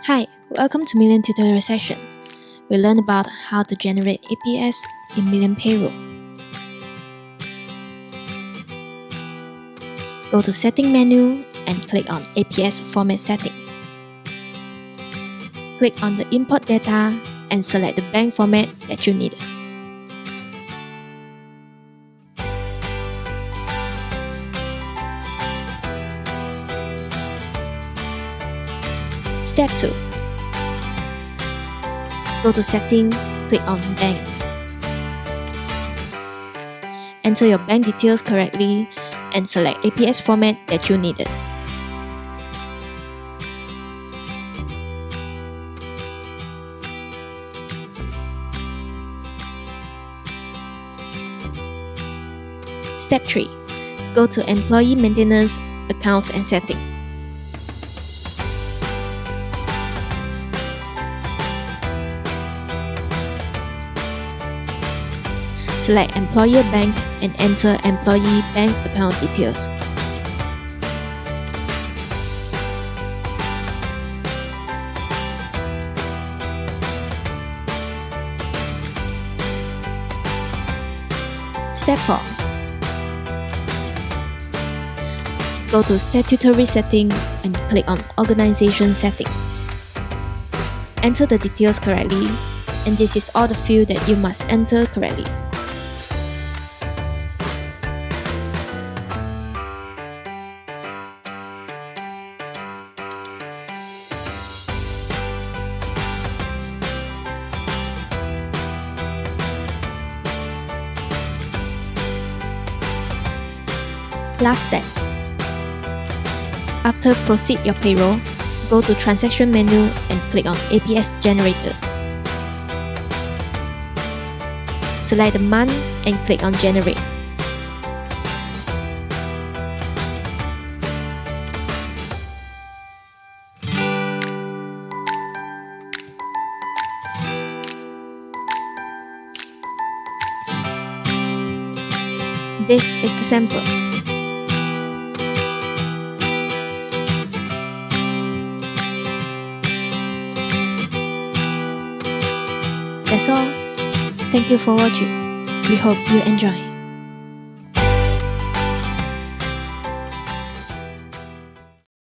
Hi, welcome to Million tutorial session. We learn about how to generate APS in Million Payroll. Go to Setting menu and click on APS Format Setting. Click on the Import Data and select the bank format that you need. Step 2. Go to Setting, click on Bank. Enter your bank details correctly and select APS format that you needed. Step 3. Go to Employee Maintenance, Accounts and Setting. Select Employer Bank and enter Employee Bank Account details. Step 4. Go to Statutory Setting and click on Organization Setting. Enter the details correctly, and this is all the fields that you must enter correctly. Last step. After proceed your payroll, go to Transaction menu and click on APS Generator. Select the month and click on Generate. This is the sample. That's all. Thank you for watching. We hope you enjoy.